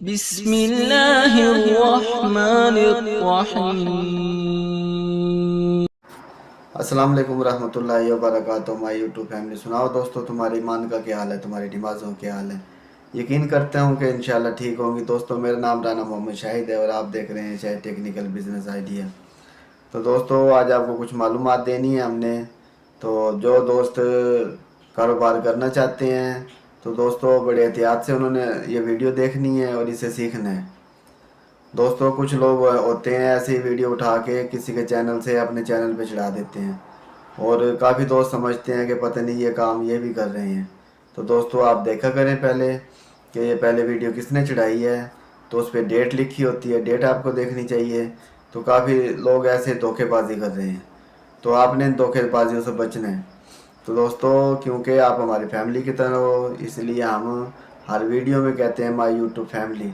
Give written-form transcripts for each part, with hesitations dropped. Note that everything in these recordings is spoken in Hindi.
बिस्मिल्लाहिर्रहमानिर्रहीम। अस्सलाम वालेकुम रहमतुल्लाहि व बरकातुहू। माय यूट्यूब फैमिली, सुनाओ दोस्तों, तुम्हारी ईमान का क्या हाल है, तुम्हारी नमाज़ों के हाल है। यकीन करता हूँ कि इंशाल्लाह ठीक होंगी। दोस्तों, मेरा नाम राना मोहम्मद शाहिद है और आप देख रहे हैं शाहिद टेक्निकल बिजनेस आइडिया। तो दोस्तों, आज आपको कुछ मालूमात देनी है हमने। तो जो दोस्त कारोबार करना चाहते हैं तो दोस्तों बड़े एहतियात से उन्होंने ये वीडियो देखनी है और इसे सीखना है। दोस्तों, कुछ लोग होते हैं ऐसे ही वीडियो उठा के किसी के चैनल से अपने चैनल पे चढ़ा देते हैं और काफ़ी दोस्त समझते हैं कि पता नहीं ये काम ये भी कर रहे हैं। तो दोस्तों, आप देखा करें पहले कि ये पहले वीडियो किसने चढ़ाई है। तो उस पर डेट लिखी होती है, डेट आपको देखनी चाहिए। तो काफ़ी लोग ऐसे धोखेबाजी कर रहे हैं, तो आपने इन धोखेबाजियों से बचना है। तो दोस्तों, क्योंकि आप हमारी फैमिली की तरह हो, इसलिए हम हर वीडियो में कहते हैं माय यूट्यूब फैमिली।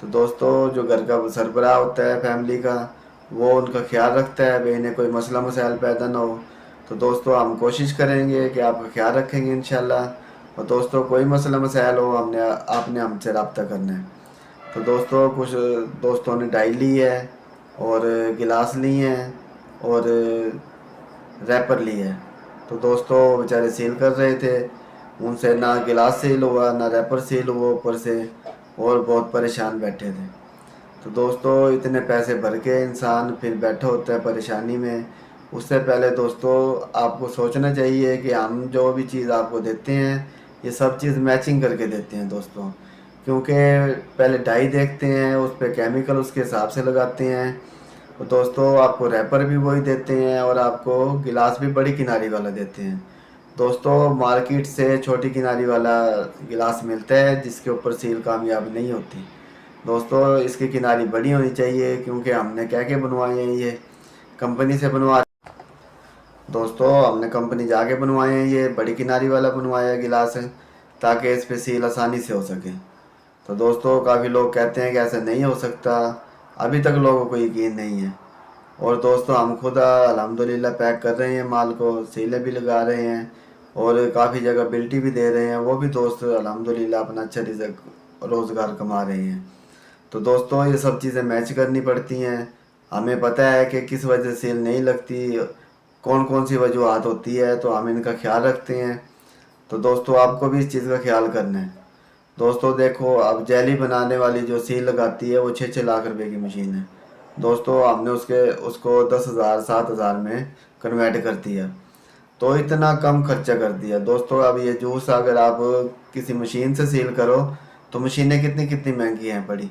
तो दोस्तों, जो घर का सरबराह होता है फैमिली का, वो उनका ख्याल रखता है भाई इन्हें कोई मसला मसाइल पैदा ना हो। तो दोस्तों, हम कोशिश करेंगे कि आपका ख्याल रखेंगे इंशाल्लाह। और दोस्तों, कोई मसला मसाइल हो आपने हमसे रब्ता करना है। तो दोस्तों, कुछ दोस्तों ने डाई ली है और गिलास ली हैं और रैपर ली है। तो दोस्तों, बेचारे सील कर रहे थे, उनसे ना गिलास सील हुआ ना रैपर सील हुआ ऊपर से, और बहुत परेशान बैठे थे। तो दोस्तों, इतने पैसे भर के इंसान फिर बैठा होता है परेशानी में। उससे पहले दोस्तों, आपको सोचना चाहिए कि हम जो भी चीज़ आपको देते हैं ये सब चीज़ मैचिंग करके देते हैं दोस्तों। क्योंकि पहले डाई देखते हैं, उस पर केमिकल उसके हिसाब से लगाते हैं। तो दोस्तों, आपको रैपर भी वही देते हैं और आपको गिलास भी बड़ी किनारी वाला देते हैं। दोस्तों, मार्केट से छोटी किनारी वाला गिलास मिलता है जिसके ऊपर सील कामयाब नहीं होती। दोस्तों, इसकी किनारी बड़ी होनी चाहिए, क्योंकि हमने क्या क्या बनवाए हैं, ये कंपनी से बनवा। दोस्तों, हमने कंपनी जाके बनवाए हैं, ये बड़ी किनारी वाला बनवाया है गिलास है, ताकि इस पे सील आसानी से हो सके। तो दोस्तों, काफ़ी लोग कहते हैं कि ऐसा नहीं हो सकता, अभी तक लोगों को यकीन नहीं है। और दोस्तों, हम खुद अल्हम्दुलिल्लाह पैक कर रहे हैं माल को, सीलें भी लगा रहे हैं और काफ़ी जगह बिल्टी भी दे रहे हैं। वो भी दोस्त अल्हम्दुलिल्लाह अपना अच्छा रिज़्क रोज़गार कमा रहे हैं। तो दोस्तों, ये सब चीज़ें मैच करनी पड़ती हैं। हमें पता है कि किस वजह से सेल नहीं लगती, कौन कौन सी वजूहत होती है, तो हम इनका ख्याल रखते हैं। तो दोस्तों, आपको भी इस चीज़ का ख्याल करना है। दोस्तों देखो, अब जेली बनाने वाली जो सील लगाती है वो 6-6 लाख रुपए की मशीन है। दोस्तों, हमने उसको 10,000 7,000 में कन्वर्ट कर दिया, तो इतना कम खर्चा कर दिया। दोस्तों, अब ये जूस अगर आप किसी मशीन से सील करो तो मशीनें कितनी कितनी महंगी हैं पड़ी।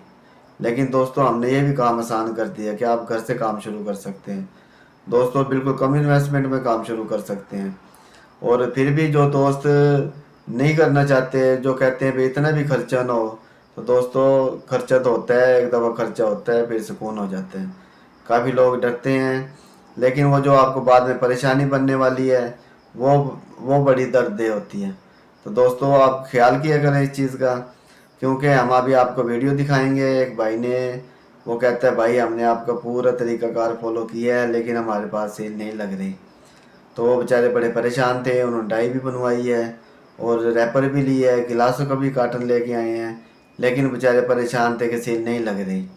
लेकिन दोस्तों, हमने ये भी काम आसान कर दिया कि आप घर से काम शुरू कर सकते हैं। दोस्तों, बिल्कुल कम इन्वेस्टमेंट में काम शुरू कर सकते हैं। और फिर भी जो दोस्त नहीं करना चाहते, जो कहते हैं भाई इतना भी खर्चा ना हो, तो दोस्तों खर्चा तो होता है, एक दफ़ा खर्चा होता है फिर सुकून हो जाता है। काफ़ी लोग डरते हैं, लेकिन वो जो आपको बाद में परेशानी बनने वाली है वो बड़ी दर्ददेह होती है। तो दोस्तों, आप ख्याल किया करें इस चीज़ का, क्योंकि हम अभी आपको वीडियो दिखाएंगे। एक भाई ने, वो कहता है भाई हमने आपका पूरा तरीक़ाकार फॉलो किया है लेकिन हमारे पास सेल नहीं लग रही। तो वो बेचारे बड़े परेशान थे, उन्होंने डाई भी बनवाई है और रैपर भी लिया है, गिलासों का भी कार्टन लेके आए हैं, लेकिन बेचारे परेशान थे कि सेल नहीं लग रही।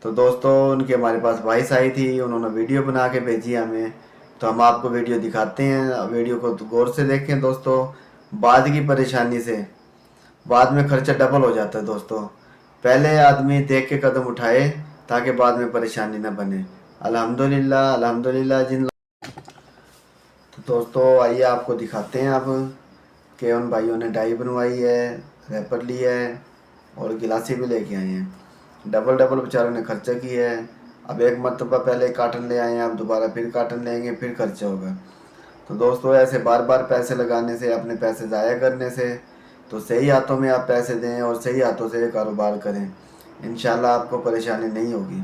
तो दोस्तों, उनके हमारे पास वॉइस आई थी, उन्होंने वीडियो बना के भेजी हमें। तो हम आपको वीडियो दिखाते हैं, वीडियो को तो गौर से देखें दोस्तों। बाद की परेशानी से बाद में खर्चा डबल हो जाता है दोस्तों। पहले आदमी देख के कदम उठाए ताकि बाद में परेशानी न बने। अल्हम्दुलिल्लाह अल्हम्दुलिल्लाह। तो दोस्तों, आइए आपको दिखाते हैं अब कि उन भाइयों ने डाई बनवाई है, रैपर लिया है और गिलासी भी लेके आए हैं। डबल डबल बेचारों ने खर्चा किया है। अब एक मरतबा पहले कार्टन ले आए हैं, अब दोबारा फिर कार्टन लेंगे, फिर खर्चा होगा। तो दोस्तों, ऐसे बार बार पैसे लगाने से, अपने पैसे ज़ाया करने से, तो सही हाथों में आप पैसे दें और सही हाथों से कारोबार करें, इंशाल्लाह आपको परेशानी नहीं होगी।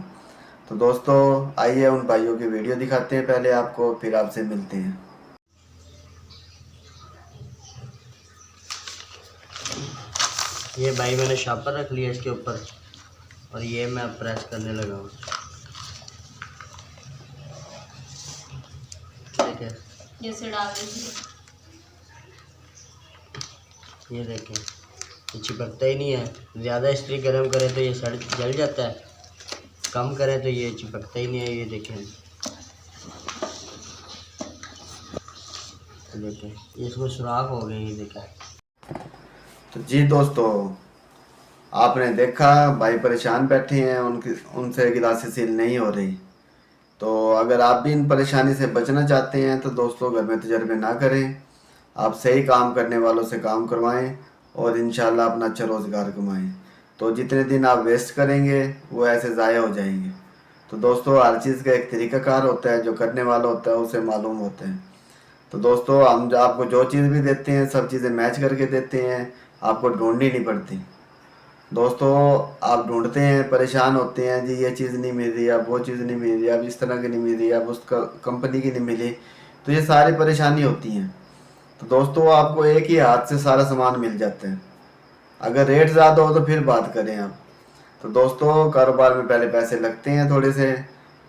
तो दोस्तों, आइए उन भाइयों की वीडियो दिखाते हैं पहले आपको, फिर आपसे मिलते हैं। ये भाई मैंने शापर रख लिया इसके ऊपर और ये मैं प्रेस करने लगा हूँ। ठीक है, जैसे डाल दीजिए। ये देखें, ये चिपकता ही नहीं है। ज़्यादा इस्त्री गर्म करें तो ये सड़ जल जाता है, कम करें तो ये चिपकता ही नहीं है। ये देखें, देखें ये इसमें सुराख हो गए। ये देखें। तो जी दोस्तों, आपने देखा भाई परेशान बैठे हैं, उनसे गिलासें सील नहीं हो रही। तो अगर आप भी इन परेशानी से बचना चाहते हैं तो दोस्तों घर में तजर्बे ना करें, आप सही काम करने वालों से काम करवाएं और इंशाल्लाह अपना अच्छा रोज़गार कमाएं। तो जितने दिन आप वेस्ट करेंगे वो ऐसे ज़ाया हो जाएंगे। तो दोस्तों हर चीज़ का एक तरीक़ाकार होता है, जो करने वाला होता है उसे मालूम होता है। तो दोस्तों हम आपको जो चीज़ भी देते हैं सब चीज़ें मैच करके देते हैं, आपको ढूंढनी नहीं पड़ती। दोस्तों आप ढूंढते हैं, परेशान होते हैं, जी ये चीज़ नहीं मिल रही, अब वो चीज़ नहीं मिल रही, अब इस तरह की नहीं मिल रही, अब उसका कंपनी की नहीं मिली, तो ये सारी परेशानी होती हैं। तो दोस्तों आपको एक ही हाथ से सारा सामान मिल जाता है। अगर रेट ज़्यादा हो तो फिर बात करें आप। तो दोस्तों कारोबार में पहले पैसे लगते हैं थोड़े से,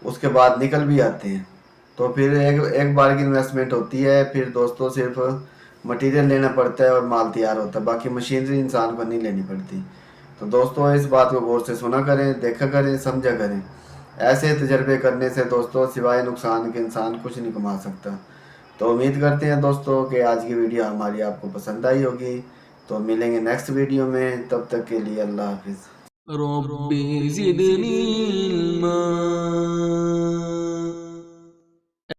उसके बाद निकल भी आते हैं। तो फिर एक बार की इन्वेस्टमेंट होती है, फिर दोस्तों सिर्फ मटेरियल लेना पड़ता है और माल तैयार होता है, बाकी मशीनरी इंसान को नहीं लेनी पड़ती। तो दोस्तों इस बात को गौर से सुना करें, देखा करें, समझा करें। ऐसे तजर्बे करने से दोस्तों सिवाय नुकसान के इंसान कुछ नहीं कमा सकता। तो उम्मीद करते हैं दोस्तों कि आज की वीडियो हमारी आपको पसंद आई होगी। तो मिलेंगे नेक्स्ट वीडियो में, तब तक के लिए अल्लाह हाफिज़। रब्बी ज़िदनी इल्मा।